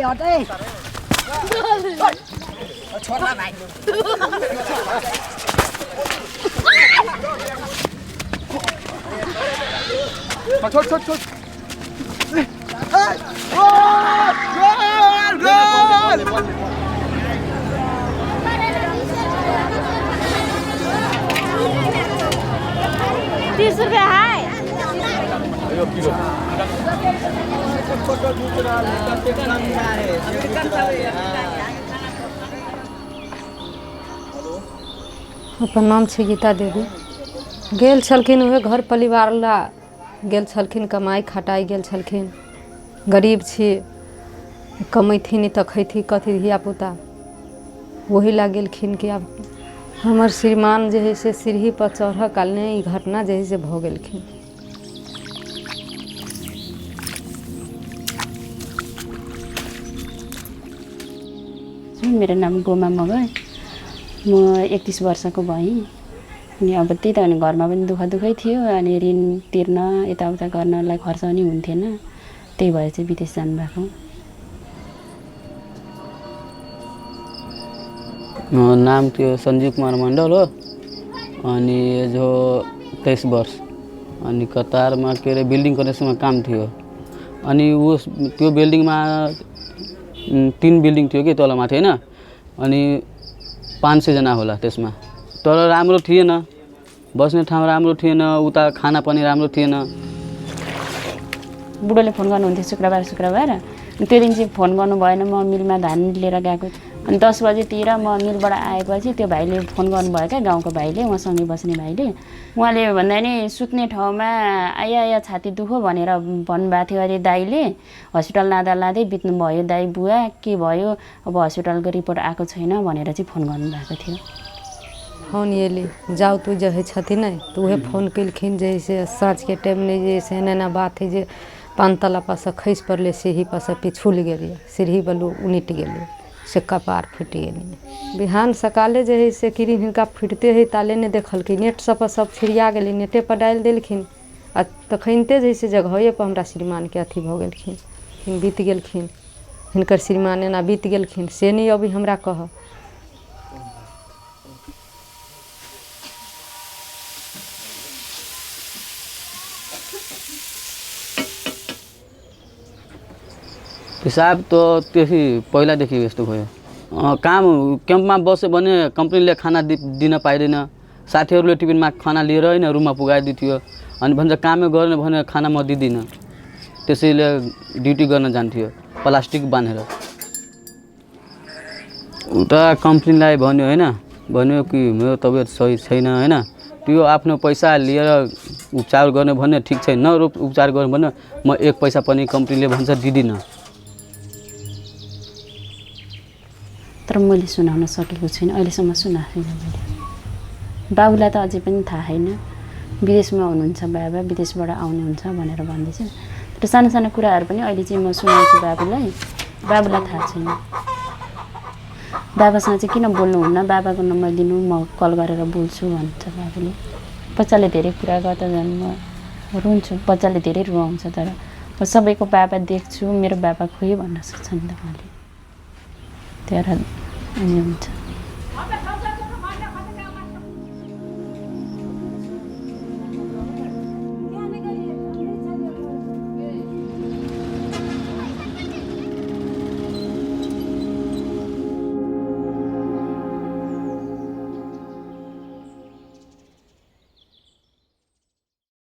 हटे छोड़ना भाई छोड़ छोड़ छोड़ गोल 30 रुपया है अपन नाम छै गीता देवी गेल छलखिन उहे घर परिवार ला गेल छलखिन कमाई खटाई गेल छलखिन गरीब छी कमैथिन तऽ खैथी कथी धिया पुता वही ला गेलखिन कि अब हमर श्रीमान जे है से सीढ़ी पर चढ़ कालने ई घटना जे है से भऽ गेलखिन। मेरो नाम गोमा मगर म 31 वर्षको भएँ अनि अब त्यही त अनि घरमा पनि दुःखै थियो अनि ऋण तिर्न यताउता गर्नलाई खर्च पनि हुन्थेन त्यही भएर चाहिँ विदेश जानुभएको। नाम थियो संजीव कुमार मण्डल हो अनि एज हो 23 वर्ष अनि कतारमा के अरे बिल्डिङ कनेक्सनमा काम थियो अनि त्यो बिल्डिङमा 3 बिल्डिङ थियो कि तल माथि हैन अनि 500 जना होला त्यसमा तर राम्रो थिएन बस्ने ठाउँ राम्रो थिएन उता खाना पनि राम्रो थिएन। बुढोले फोन गर्नुहुन्थ्यो शुक्रबार त्यो दिन चाहिँ फोन गर्नु भएन म मिलमा धान लिएर गएको अनि 10 बजेतिर म मिलबाट आएपछि त्यो भाइले फोन गर्नुभयो क्या गाउँको भाइले उहाँसँगै बस्ने भाइले उहाँले भन्दा नि सुत्ने ठाउँमा आया छाती दुखो भनेर भन्नुभएको थियो अरे दाइले हस्पिटल लाँदै बित्नु भयो दाइ बुवा के भयो अब हस्पिटलको रिपोर्ट आएको छैन भनेर चाहिँ फोन गर्नुभएको थियो। फोन एली जाऊ तू जे छथिन नहीं तो वह फोन कलखिन जैसे साँझ के टाइम नहीं जैसे एना बात है जे 5 तला पास खैस पड़ले सीढ़ी पास पिछुल गेलिए सीढ़ी बलू उनिट गेलिए से कपार फुटि गेलिए बिहान सकाले जे है से किरी हिनका फुटते है ताले ने देखलखिन नेट सब छिड़िया गेली नेटे पर डाल देलखिन आ तखनते जैसे जगहे पर हमरा श्रीमान के अथी भ गेलखिन बीत गेलखिन हिनकर श्रीमान एना बीत गेलखिन से नहीं अभी हमरा कह हिसाब तो त्यही पहिलादेखि यस्तो भयो काम क्याम्पमा बस्यो भने कम्पनीले खाना दिन पाइदैन साथीहरूले टिफिनमा खाना लिएर हैन रुममा पुगाइदिथ्यो अनि भन्छ कामै गर्ने भने खाना म दिदिन त्यसैले ड्युटी गर्न जान्थ्यो प्लास्टिक बाँधेर उता कम्पनीलाई भन्यो हैन भन्यो कि मेरो तबियत सही छैन हैन त्यो आफ्नो पैसा लिएर उपचार गर्ने भने ठीक छैन उपचार गर्ने भने म 1 पैसा पनि कम्पनीले भन्छ दिदिन। तर मैले सुनाउन सकेको छैन अहिलेसम्म सुनाएको छैन मैले बाबुलाई त अझै पनि थाहा छैन विदेशमा हुनुहुन्छ बाबा विदेशबाट आउनुहुन्छ भनेर भन्दैछ तर सानो सानो कुराहरू पनि अहिले चाहिँ म सुनाउँछु बाबुलाई थाहा छैन बाबासँग चाहिँ किन बोल्नुहुन्न बाबाको नम्बर दिनु म कल गरेर बोल्छु भन्छ बाबुले बच्चाले धेरै कुरा गर्दा झन् म रुन्छु बच्चाले धेरै रुवाउँछ तर म सबैको बाबा देख्छु मेरो बाबा खोइ भन्न सक्छ नि त उहाँले त्यही अनि हुन्छ।